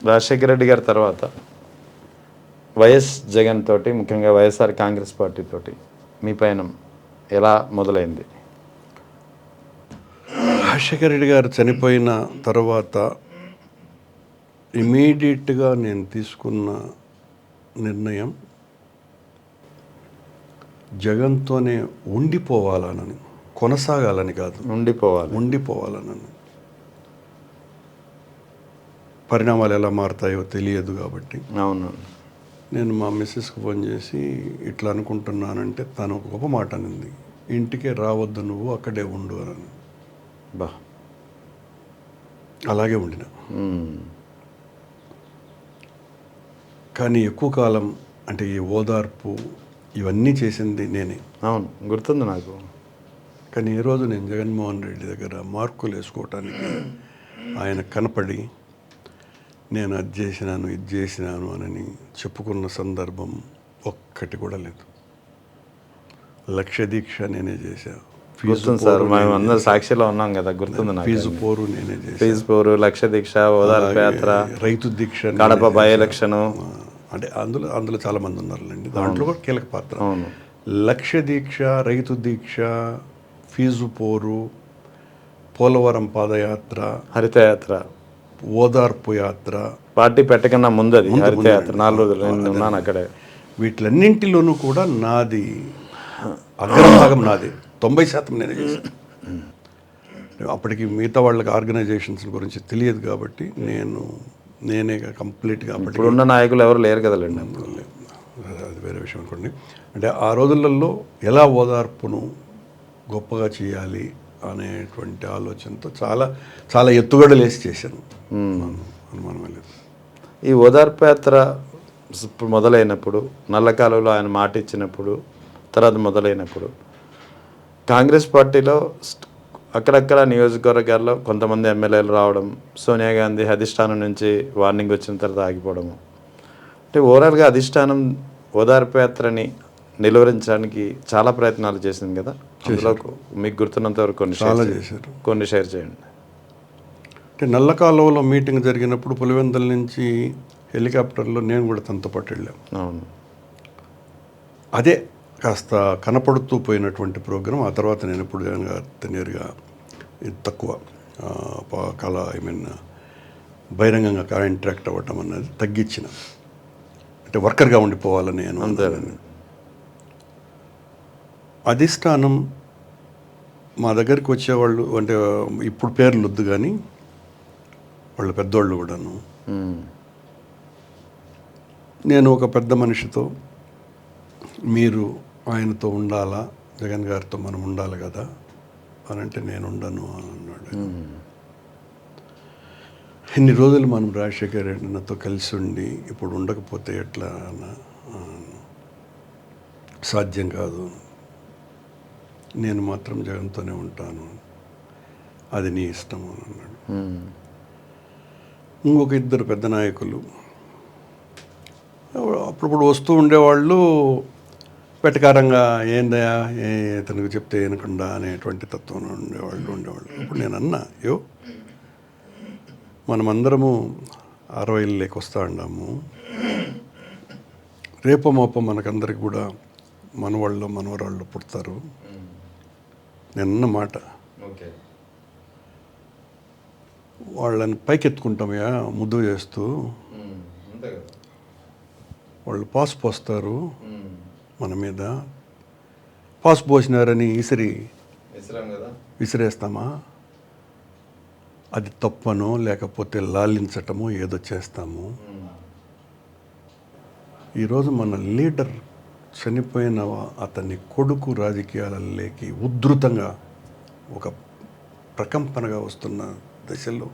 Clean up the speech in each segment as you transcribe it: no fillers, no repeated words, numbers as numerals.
రాజశేఖర రెడ్డి గారి తర్వాత వైఎస్ జగన్ తోటి, ముఖ్యంగా వైఎస్ఆర్ కాంగ్రెస్ పార్టీ తోటి మీ పయనం ఎలా మొదలైంది? రాజశేఖర రెడ్డి గారు చనిపోయిన తర్వాత ఇమీడియట్గా నేను తీసుకున్న నిర్ణయం జగన్తోనే ఉండిపోవాలని, కొనసాగాలని కాదు, ఉండిపోవాలని. పరిణామాలు ఎలా మారుతాయో తెలియదు కాబట్టి అవును, నేను మా మిస్సెస్కి ఫోన్ చేసి ఇట్లా అనుకుంటున్నానంటే తను ఒక గొప్ప మాట అనింది, ఇంటికే రావద్దు నువ్వు, అక్కడే ఉండు అని. బా, అలాగే ఉండిన. కానీ ఎక్కువ కాలం అంటే ఈ ఓదార్పు ఇవన్నీ చేసింది నేనే. అవును, గుర్తుంది నాకు. కానీ ఈరోజు నేను జగన్మోహన్ రెడ్డి దగ్గర మార్కులు వేసుకోవటానికి ఆయన కనపడి నేను అది చేసినాను, ఇది చేసినాను అని చెప్పుకున్న సందర్భం ఒక్కటి కూడా లేదు. లక్ష్య దీక్ష నేనే చేశా, సార్ మేము అందరూ సాక్షిలో ఉన్నాం కదా, గుర్తుంది నాకు. ఫీజు పోరు నేనే చేశా, ఫీజు పోరు, లక్ష్య దీక్ష, ఓదార్పు యాత్ర, రైతు దీక్ష, కడప బై ఎలక్షన్. అంటే అందులో చాలా మంది ఉన్నారులేండి, దాంట్లో కూడా కీలక పాత్ర. అవును, లక్ష్య దీక్ష, రైతు దీక్ష, ఫీజు పోరు, పోలవరం పాదయాత్ర, హరితయాత్ర, ఓదార్పు యాత్ర, పార్టీ పెట్టకన్నా ముందు అది హరితయాత్ర 4 రోజులు నేను ఉన్నాను అక్కడే. వీటిలన్నింటిలోనూ కూడా నాది అగ్రభాగం, నాది 90% నేనే చేశాను. అప్పటికి మిగతా వాళ్ళకి ఆర్గనైజేషన్స్ గురించి తెలియదు కాబట్టి నేనే కంప్లీట్గా. ఇప్పుడున్న నాయకులు ఎవరు లేరు కదలేండి, అది వేరే విషయం అనుకోండి. అంటే ఆ రోజులలో ఎలా ఓదార్పును గొప్పగా చేయాలి అనేటువంటి ఆలోచనతో చాలా చాలా ఎత్తుగడలు వేసి చేశాను, అనుమానమే లేదు. ఈ ఓదార్పు యాత్ర ఇప్పుడు మొదలైనప్పుడు, నల్లకాలువలో ఆయన మాట ఇచ్చినప్పుడు, తర్వాత మొదలైనప్పుడు కాంగ్రెస్ పార్టీలో అక్కడక్కడ నియోజకవర్గాల్లో కొంతమంది ఎమ్మెల్యేలు రావడం, సోనియా గాంధీ అధిష్టానం నుంచి వార్నింగ్ వచ్చిన తర్వాత ఆగిపోవడము, అంటే ఓవరాల్గా అధిష్టానం ఓదార్పు యాత్రని నిలువరించడానికి చాలా ప్రయత్నాలు చేసింది కదా. అందులో మీకు గుర్తున్నంత వరకు కొన్ని షేర్ చేయండి. అంటే నల్లకాలువలో మీటింగ్ జరిగినప్పుడు పులివెందుల నుంచి హెలికాప్టర్లో నేను కూడా తనతో పాటు వెళ్ళాను. అవును, అదే కాస్త కనపడుతూ పోయినటువంటి ప్రోగ్రాం. ఆ తర్వాత నేను ఇప్పుడు నేరుగా తక్కువ బహిరంగంగా ఇంటరాక్ట్ అవ్వటం అన్నది తగ్గించిన, అంటే వర్కర్గా ఉండిపోవాలని నేను. అంతేనండి. అధిష్టానం మా దగ్గరికి వచ్చేవాళ్ళు, అంటే ఇప్పుడు పేర్లు వద్దు కానీ వాళ్ళు పెద్దోళ్ళు కూడాను, నేను ఒక పెద్ద మనిషితో మీరు ఆయనతో ఉండాలా, జగన్ గారితో మనం ఉండాలి కదా అని అంటే నేను ఉండను అని అన్నాడు. ఇన్ని రోజులు మనం రాజశేఖర రెడ్డితో కలిసి ఉండి ఇప్పుడు ఉండకపోతే ఎట్లా సాధ్యం కాదు, నేను మాత్రం జగన్తోనే ఉంటాను, అది నీ ఇష్టము అని అన్నాడు. ఇంకొక 2 పెద్ద నాయకులు అప్పుడప్పుడు వస్తూ ఉండేవాళ్ళు, వెటకారంగా ఏందయా ఇతనికి చెప్తే వినకుండా అనేటువంటి తత్వం ఉండేవాళ్ళు. ఇప్పుడు నేను అన్నా, మనమందరము 60 వస్తూ ఉన్నాము, రేపో మాపో మనకందరికి కూడా మనవాళ్ళు మనవరాళ్ళు పుడతారు. నేనన్న మాట, వాళ్ళని పైకెత్తుకుంటామయ్యా ముద్దు చేస్తూ, వాళ్ళు పాసు పోస్తారు మన మీద, పాసు పోసినారని విసిరేస్తామా? అది తప్పనో లేకపోతే లాలించటమో ఏదో చేస్తాము. ఈరోజు మన లీడర్ చనిపోయిన అతని కొడుకు రాజకీయాలలోకి ఉధృతంగా ఒక ప్రకంపనగా వస్తున్న దశలో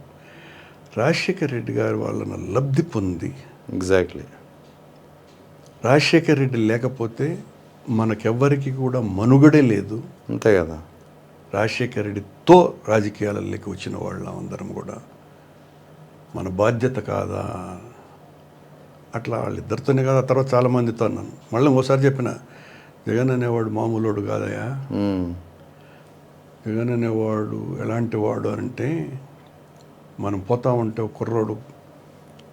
రాజశేఖర రెడ్డి గారి వాళ్ళను లబ్ధి పొంది, ఎగ్జాక్ట్లీ రాజశేఖర రెడ్డి లేకపోతే మనకెవ్వరికి కూడా మనుగడే లేదు. అంతే కదా. రాజశేఖర రెడ్డితో రాజకీయాలలోకి వచ్చిన వాళ్ళం అందరం కూడా మన బాధ్యత కాదా? అట్లా వాళ్ళిద్దరితోనే కాదు, ఆ తర్వాత చాలామందితో అన్నాను. మళ్ళీ ఇంకోసారి చెప్పిన, జగన్ అనేవాడు మామూలుడు కాదయా, జగన్ అనేవాడు ఎలాంటి వాడు అంటే, మనం పోతా ఉంటే ఒక కుర్రోడు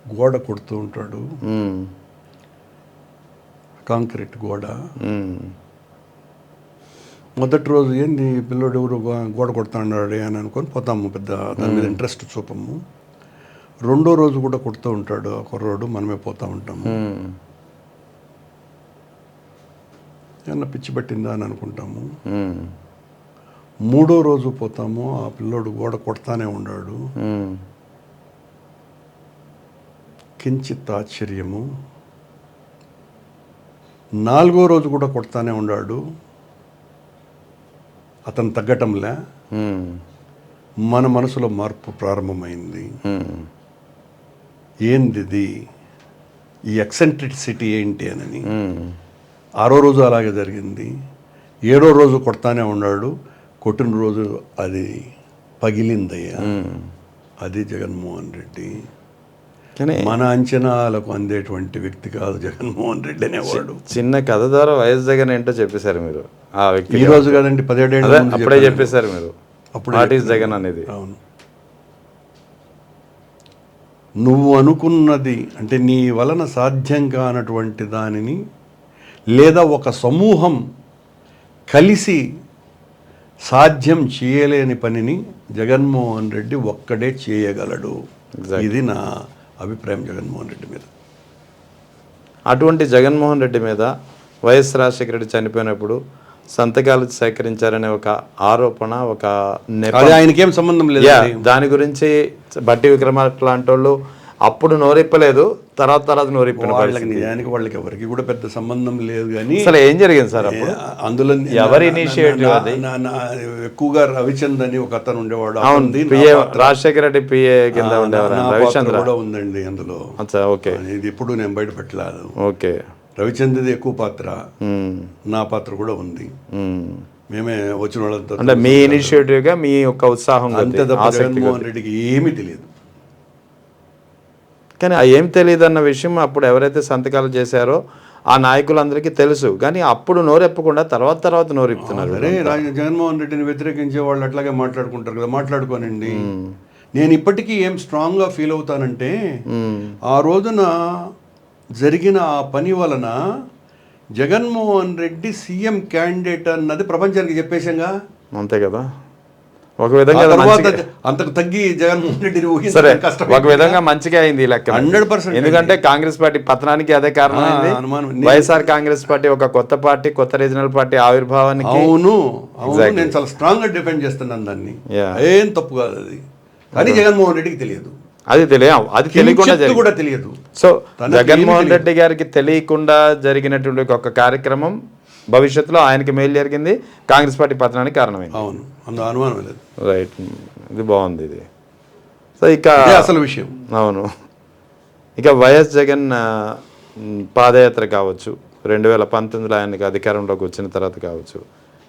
గోడ కొడుతూ ఉంటాడు, ఉమ్, కాంక్రీట్ గోడ. ఉమ్, మొదటి రోజు ఏంది పిల్లోడు ఎవరు గోడ కొడుతున్నాడు అని అనుకొని పోతాము, పెద్ద దాని మీద ఇంట్రెస్ట్ చూపము. రెండో రోజు కూడా కొడుతూ ఉంటాడు ఆ కుర్రోడు, మనమే పోతూ ఉంటాము. ఉమ్, ఏమన్నా పిచ్చి పట్టిందా అని అనుకుంటాము. ఉమ్, మూడో రోజు పోతాము, ఆ పిల్లోడు గోడ కొడతానే ఉన్నాడు. ఉమ్, కించిత్ ఆశ్చర్యము. నాలుగో రోజు కూడా కొడతానే ఉన్నాడు, అతను తగ్గటంలే. ఉమ్, మన మనసులో మార్పు ప్రారంభమైంది. ఉమ్, ఏంది ఈ ఎక్సెంట్రిసిటీ ఏంటి అని. ఉమ్, ఆరో రోజు అలాగే జరిగింది. ఏడో రోజు కొడతానే ఉన్నాడు, కొట్టిన రోజు అది పగిలిందయ్యా. అది జగన్మోహన్ రెడ్డి. కానీ మన అంచనాలకు అందేటువంటి వ్యక్తి కాదు జగన్మోహన్ రెడ్డి అనేవాడు. చిన్న కథ ద్వారా వైఎస్ జగన్ ఏంటో చెప్పేశారు మీరు. ఆ వ్యక్తి ఈ రోజు కాదండి, 17 ఏళ్ళ ముందు అప్పుడే చెప్పేశారు మీరు. అప్పుడే వాట్ ఈస్ జగన్ అనేది. అవును. నువ్వు అనుకున్నది అంటే నీ వలన సాధ్యం కానటువంటి దానిని, లేదా ఒక సమూహం కలిసి సాధ్యం చేయలేని పనిని జగన్మోహన్ రెడ్డి ఒక్కడే చేయగలడు. ఇది నా అభిప్రాయం జగన్మోహన్ రెడ్డి మీద. అటువంటి జగన్మోహన్ రెడ్డి మీద వైఎస్ రాజశేఖర రెడ్డి చనిపోయినప్పుడు సంతకాలు సేకరించారనే ఒక ఆరోపణ, ఒక అది ఆయనకేం సంబంధం లేదు. దాని గురించి బట్టి విక్రమార్క లాంటి వాళ్ళు అప్పుడు నోరిప్పలేదు, తర్వాత నోరిప్పిన వాళ్ళకి నిజానికి వాళ్ళకి ఎవరికి కూడా పెద్ద సంబంధం లేదు. కానీ అసలు ఏం జరిగింది సార్ అప్పుడు? అందులో ఎవరి ఇనిషియేటివ్ అది? ఎక్కువగా రవిచంద్ర అని ఒక అతను ఉండేవాడు. రాజశేఖర రెడ్డి పిఏ కింద ఉండేవారు. రవిచంద్ర కూడా ఉందండి అందులో. ఓకే, ఇది ఎప్పుడు నేను బయట పెట్టలేదు. ఓకే, రవిచంద్రది ఎక్కువ పాత్ర, నా పాత్ర కూడా ఉంది. మేమే వచ్చిన వాళ్ళంతా అంటే మీ ఇనిషియేటివ్ గా మీ యొక్క ఉత్సాహం. అంతే తప్ప జగన్మోహన్ రెడ్డికి ఏమీ తెలియదు. కానీ ఏం తెలియదు అన్న విషయం అప్పుడు ఎవరైతే సంతకాలు చేశారో ఆ నాయకులందరికీ తెలుసు. కానీ అప్పుడు నోరెప్పకుండా తర్వాత నోరెప్పుతున్నారు. అరే జగన్మోహన్ రెడ్డిని వ్యతిరేకించే వాళ్ళు అట్లాగే మాట్లాడుకుంటారు కదా, మాట్లాడుకోనండి. నేను ఇప్పటికీ ఏం స్ట్రాంగ్గా ఫీల్ అవుతానంటే, ఆ రోజున జరిగిన ఆ పని వలన జగన్మోహన్ రెడ్డి సీఎం క్యాండిడేట్ అన్నది ప్రపంచానికి చెప్పేశాంగా. అంతే కదా. ఒక విధంగా అంతకు తగ్గి జగన్మోహన్ రెడ్డిని సరే, ఒక విధంగా మంచిగా అయింది ఈ లెక్క. 100%. ఎందుకంటే కాంగ్రెస్ పార్టీ పతనానికి అదే కారణం. వైఎస్ఆర్ కాంగ్రెస్ పార్టీ ఒక కొత్త పార్టీ, కొత్త రీజనల్ పార్టీ ఆవిర్భావానికి. అవును, నేను చాలా స్ట్రాంగ్ గా డిఫెండ్ చేస్తున్నాను దాన్ని. ఏం తప్పు కాదు అది. కానీ జగన్మోహన్ రెడ్డికి తెలియదు. అది తెలియకుండా కూడా తెలియదు. సో జగన్మోహన్ రెడ్డి గారికి తెలియకుండా జరిగినటువంటి ఒక కార్యక్రమం భవిష్యత్తులో ఆయనకి మేలు జరిగింది, కాంగ్రెస్ పార్టీ పతనానికి కారణమైంది. అవును, అందులో అనుమానం లేదు. రైట్, ఇది బాగుంది ఇది. సో ఇక అసలు విషయం. అవును, ఇక వైఎస్ జగన్ పాదయాత్ర కావచ్చు, 2019లో ఆయనకి అధికారంలోకి వచ్చిన తర్వాత కావచ్చు,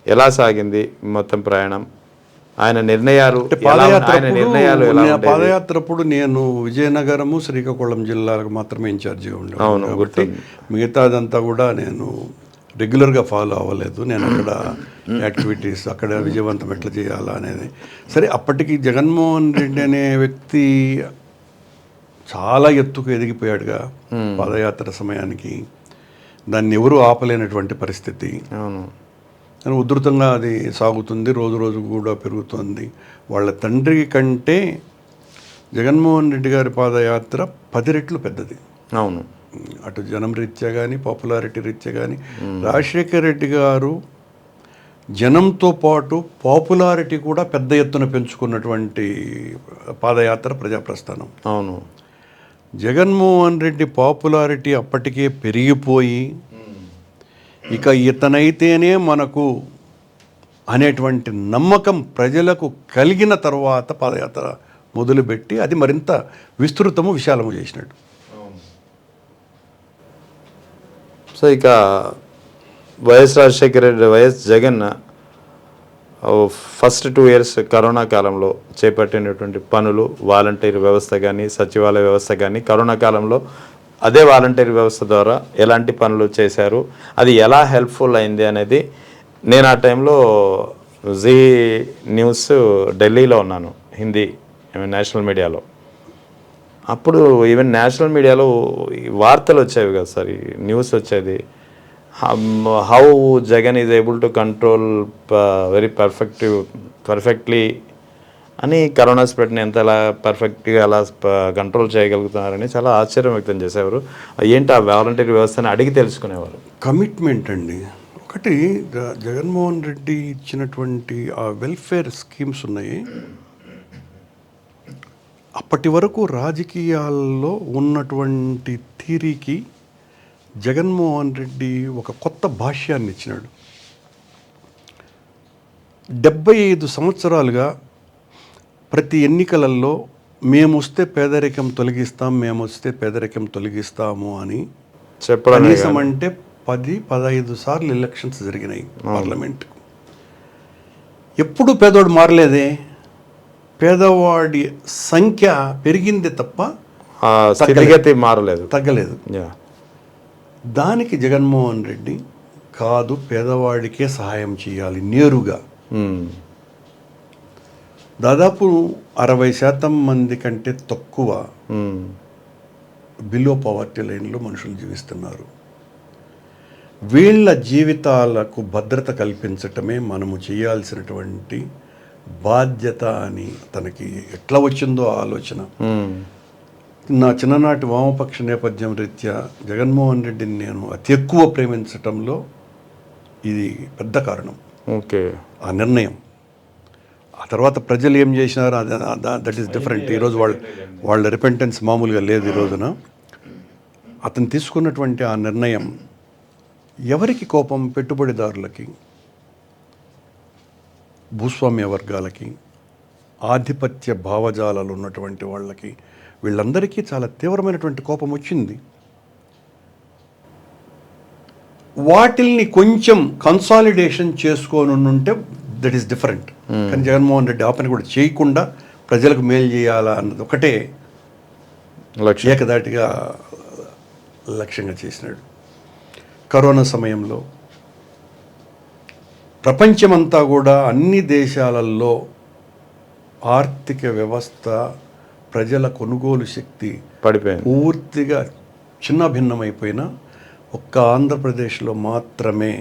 ఎలా సాగింది మొత్తం ప్రయాణం, ఆయన నిర్ణయాలు పాదయాత్ర అప్పుడు నేను విజయనగరము, శ్రీకాకుళం జిల్లాలకు మాత్రమే ఇన్ఛార్జిగా ఉండేవాను కాబట్టి మిగతాదంతా కూడా నేను రెగ్యులర్గా ఫాలో అవ్వలేదు. నేను అక్కడ యాక్టివిటీస్, అక్కడ విజయవంతం ఎట్లా చేయాలా అనేది. సరే, అప్పటికి జగన్మోహన్ రెడ్డి అనే వ్యక్తి చాలా ఎత్తుకు ఎదిగిపోయాడుగా పాదయాత్ర సమయానికి. దాన్ని ఎవరూ ఆపలేనటువంటి పరిస్థితి. కానీ ఉధృతంగా అది సాగుతుంది, రోజు రోజు కూడా పెరుగుతుంది. వాళ్ళ తండ్రి కంటే జగన్మోహన్ రెడ్డి గారి పాదయాత్ర 10 రెట్లు పెద్దది. అవును, అటు జనం రీత్యా కానీ, పాపులారిటీ రీత్యా కానీ. రాజశేఖర్ రెడ్డి గారు జనంతో పాటు పాపులారిటీ కూడా పెద్ద ఎత్తున పెంచుకున్నటువంటి పాదయాత్ర ప్రజాప్రస్థానం. అవును, జగన్మోహన్ రెడ్డి పాపులారిటీ అప్పటికే పెరిగిపోయి ఇక ఇతనైతేనే మనకు అనేటువంటి నమ్మకం ప్రజలకు కలిగిన తర్వాత పాదయాత్ర మొదలుపెట్టి అది మరింత విస్తృతము, విశాలము చేసినట్టు. సో ఇక YS Jagan first 2 years corona కాలంలో చేపట్టినటువంటి పనులు, వాలంటీర్ వ్యవస్థ కానీ, సచివాలయ వ్యవస్థ కానీ, కరోనా కాలంలో అదే వాలంటీర్ వ్యవస్థ ద్వారా ఎలాంటి పనులు చేశారు, అది ఎలా హెల్ప్ఫుల్ అయింది అనేది. నేను ఆ టైంలో జీ న్యూస్ ఢిల్లీలో ఉన్నాను, హిందీ నేషనల్ మీడియాలో. అప్పుడు ఈవెన్ నేషనల్ మీడియాలో ఈ వార్తలు వచ్చేవి కదా సార్, ఈ న్యూస్ వచ్చేది, how Jagan is able to control very perfectly అని, కరోనా స్ప్రెడ్ని ఎంత ఎలా పర్ఫెక్ట్గా అలా కంట్రోల్ చేయగలుగుతున్నారని చాలా ఆశ్చర్యం వ్యక్తం చేసేవారు. ఏంటి ఆ వాలంటీర్ వ్యవస్థని అడిగి తెలుసుకునేవారు. కమిట్మెంట్ అండి. ఒకటి జగన్మోహన్ రెడ్డి ఇచ్చినటువంటి ఆ వెల్ఫేర్ స్కీమ్స్ ఉన్నాయి, అప్పటి వరకు రాజకీయాల్లో ఉన్నటువంటి థీరీకి జగన్మోహన్ రెడ్డి ఒక కొత్త భాష్యాన్ని ఇచ్చినాడు. 75 సంవత్సరాలుగా ప్రతి ఎన్నికలలో మేము వస్తే పేదరికం తొలగిస్తాము అని చెప్పడం కనీసం అంటే 10-15 సార్లు ఎలక్షన్స్ జరిగినాయి పార్లమెంట్. ఎప్పుడు పేదవాడు మారలేదే, పేదవాడి సంఖ్య పెరిగిందే తప్ప స్థితిగతి మారలేదు, తగ్గలేదు. దానికి జగన్మోహన్ రెడ్డి కాదు, పేదవాడికే సహాయం చేయాలి నేరుగా. దాదాపు 60% మంది కంటే తక్కువ బిలో పవర్టీ లైన్లో మనుషులు జీవిస్తున్నారు. వీళ్ళ జీవితాలకు భద్రత కల్పించటమే మనము చేయాల్సినటువంటి బాధ్యత అని తనకి ఎట్లా వచ్చిందో ఆలోచన. నా చిన్ననాటి వామపక్ష నేపథ్యం రీత్యా జగన్మోహన్ రెడ్డిని నేను అతి ఎక్కువ ప్రేమించటంలో ఇది పెద్ద కారణం. ఓకే, ఆ నిర్ణయం. ఆ తర్వాత ప్రజలు ఏం చేసినారు దట్ ఈస్ డిఫరెంట్. ఈరోజు వాళ్ళ రిపెంటెన్స్ మామూలుగా లేదు. ఈ రోజున అతను తీసుకున్నటువంటి ఆ నిర్ణయం ఎవరికి కోపం? పెట్టుబడిదారులకి, భూస్వామ్య వర్గాలకి, ఆధిపత్య భావజాలాలు ఉన్నటువంటి వాళ్ళకి, వీళ్ళందరికీ చాలా తీవ్రమైనటువంటి కోపం వచ్చింది. వాటిల్ని కొంచెం కన్సాలిడేషన్ చేసుకోనుంటే దట్ ఈస్ డిఫరెంట్. కానీ జగన్మోహన్ రెడ్డి ఆ పని కూడా చేయకుండా ప్రజలకు మేలు చేయాలా అన్నది ఒకటే ఏకదాటిగా లక్ష్యంగా చేసినాడు. కరోనా సమయంలో ప్రపంచమంతా కూడా అన్ని దేశాలలో ఆర్థిక వ్యవస్థ, ప్రజల కొనుగోలు శక్తి పడిపోయింది, పూర్తిగా చిన్నభిన్నమైపోయినా ఒక్క ఆంధ్రప్రదేశ్లో మాత్రమే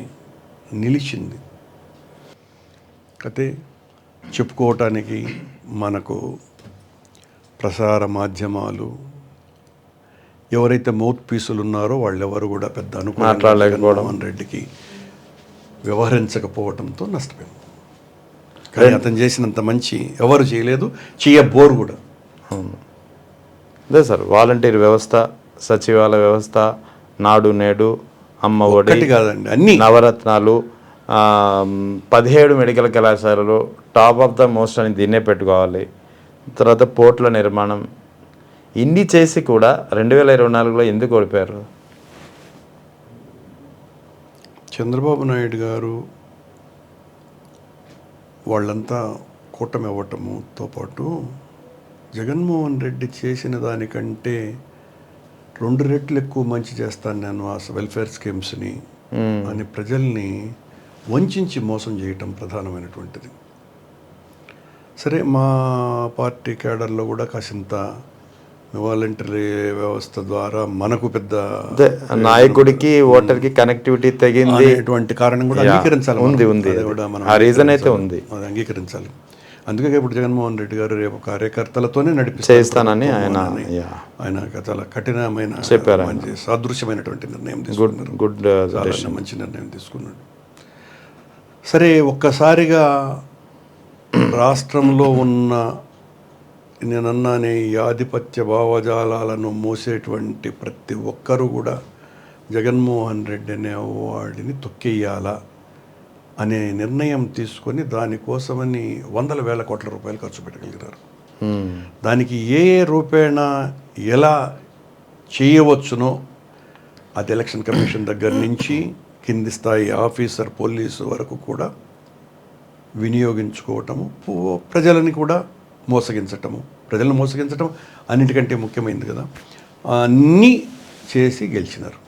నిలిచింది. అయితే చెప్పుకోవటానికి మనకు ప్రసార మాధ్యమాలు, ఎవరైతే మౌత్ పీసులు ఉన్నారో వాళ్ళెవరు కూడా పెద్ద జగన్మోహన్ రెడ్డికి వ్యవహరించకపోవడంతో నష్టపోయాం. కానీ అతను చేసినంత మంచి ఎవరు చేయలేదు, చేయబోరు కూడా. అదే సార్, వాలంటీర్ వ్యవస్థ, సచివాలయ వ్యవస్థ, నాడు నేడు, అమ్మ ఒడి కాదండి, అన్ని నవరత్నాలు, 17 మెడికల్ కళాశాలలు, టాప్ ఆఫ్ ద మోస్ట్ అని దీన్నే పెట్టుకోవాలి. తర్వాత పోర్టుల నిర్మాణం, ఇన్ని చేసి కూడా 2024లో ఎందుకు ఓడిపోయారు? చంద్రబాబు నాయుడు గారు వాళ్ళంతా కూటమి అవ్వటముతో పాటు జగన్మోహన్ రెడ్డి చేసిన దానికంటే 2 రెట్లు ఎక్కువ మంచి చేస్తాను నేను ఆ వెల్ఫేర్ స్కీమ్స్ని అని ప్రజల్ని వంచి మోసం చేయటం ప్రధానమైనటువంటిది. సరే, మా పార్టీ కేడర్లో కూడా కాసింత వాలంటరీ వ్యవస్థ ద్వారా మనకు పెద్ద నాయకుడికి ఓటర్కి కనెక్టివిటీ తగ్గింది అటువంటి కారణం కూడా అంగీకరించాలి. ఉంది ఆ రీజన్ అయితే ఉంది, అది అంగీకరించాలి. అందుకే ఇప్పుడు జగన్మోహన్ రెడ్డి గారు రేపు కార్యకర్తలతోనే చేస్తానని ఆయన చాలా కఠినమైన చెప్పారు, సాదృశ్యమైనటువంటి నిర్ణయం తీసుకున్నారు. చాలా మంచి నిర్ణయం తీసుకున్నాడు. సరే, ఒక్కసారిగా రాష్ట్రంలో ఉన్న నేనన్నానే ఈ ఆధిపత్య భావజాలాలను మోసేటువంటి ప్రతి ఒక్కరూ కూడా జగన్మోహన్ రెడ్డి అనే వాడిని తొక్కేయాలా అనే నిర్ణయం తీసుకొని దానికోసమని 100,000 కోట్ల రూపాయలు ఖర్చు పెట్టగలిగినారు. దానికి ఏ రూపేణ ఎలా చేయవచ్చునో అది ఎలక్షన్ కమిషన్ దగ్గర నుంచి కింది స్థాయి ఆఫీసర్, పోలీసు వరకు కూడా వినియోగించుకోవటము, ప్రజలని కూడా ప్రజలను మోసగించటం అన్నిటికంటే ముఖ్యమైనది కదా, అన్నీ చేసి గెలిచినారు.